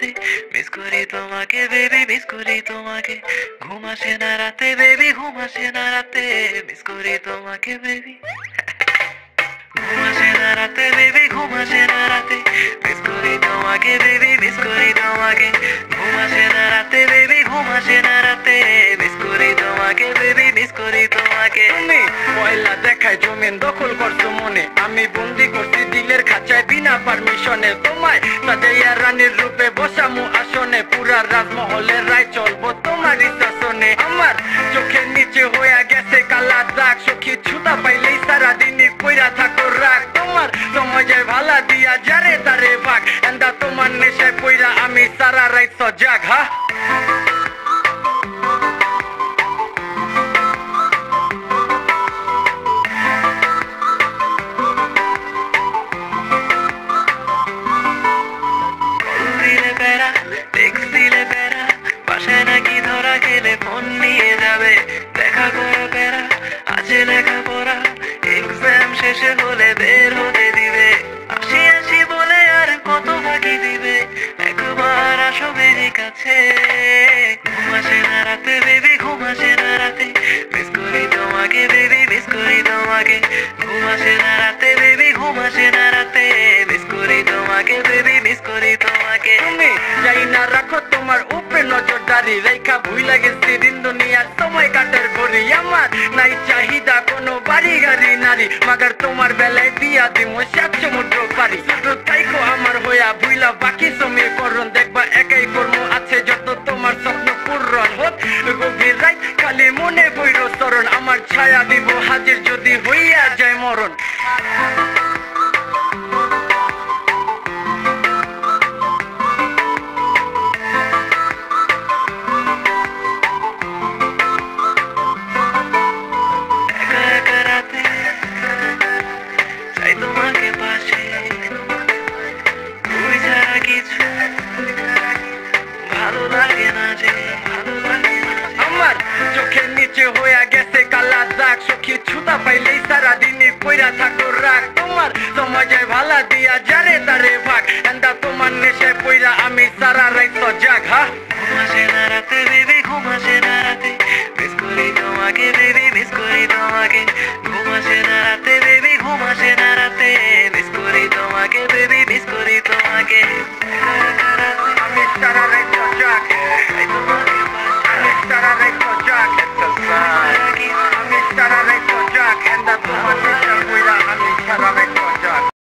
রাতে মিস করি তোমাকে বেবি মিস করি তোমাকে ঘুম আসে না রাতে বেবি ঘুম আসে না রাতে মিস করি তোমাকে বেবি ঘুম আসে না রাতে বেবি ঘুম আসে না রাতে মিস করি তোমাকে বেবি মিস করি তোমাকে ঘুম আসে না রাতে বেবি ঘুম আসে না রাতে মিস করি তোমাকে বেবি মিস করি তোমাকে তুমি পয়লা দেখায় জমিন দখল করছো মনে আমি বন্দি করছি দিলের খাঁচায় বিনা পারমিশনে তোমায় সাজাইয়া রানীর রূপে বসামু আসনে পুরা রাজমহলের রায় চলবো তোমারই শাসনে আমার চোখের নিচে হইয়া গেছে কালা দাগ সখী ছুতা পাইলেই সারাদিনই কইরা থাকো রাগ তোমার সমাজে ভালা দিয়া যারে তারে ভাগ এন্দা তোমার নেশায় পইরা আমি সারা রাত সজাগ হা ফোন নিয়ে যাবে দেখা করে বেড়া আছে লেখাপড়া এক্সাম শেষে হলে বের হতে দিবে আসি আসি বলে আর কত বাকি দিবে একবার আসো বেরি কাছে ঘুম আসে না রাতে বেবি ঘুম আসে না রাতে মিস করি তোমাকে বেবি মিস করি তোমাকে ঘুম আসে না রাতে বেবি ঘুম আসে না রাতে মিস করি তোমাকে বেবি মিস করি তোমাকে তুমি যাই না রাখো তোমার উপরে নজরদারি রেখা ভুইলা গেছি দিন দুনিয়ার সময় কাটার করি আমার নাই চাহিদা কোনো বাড়ি গাড়ি নারী মাগার তোমার বেলায় দিয়া দিমো সাত সমুদ্র পারি শুধু তাইকো আমার হইয়া ভুইলা বাকি সময় করণ দেখবা একাই কর্ম আছে যত তোমার স্বপ্ন পূরণ হোক গভীর রাত খালি মনে বইর চরণ আমার ছায়া দিব হাজির যদি হইয়া যায় মরণ তোমাকে পাশে তুই ছাড়া কিছু ভালো লাগে না যে ভালো লাগে না আমার চোখের নিচে হইয়া গেছে কালা দাগ সখী ছুতা পাইলেই সারাদিনই কইরা থাকো রাগ তোমার সমাজে ভালা দিয়া যারে তারে ভাগ এন্দা তোমার নেশায় পইরা আমি সারা রাত সজাগ হা ঘুম আসে না রাতে বেবি ঘুম আসে না রাতে মিস করি তোমাকে বেবি মিস করি তোমাকে ঘুম আসে না রাতে বেবি ঘুম আসে না রাতে মিস করি তোমাকে বেবি মিস করি তোমাকে আমি সারা রাত সজাগ আমি সারা রাত সজাগ আমি সারা রাত সজাগ এন্দা তোমার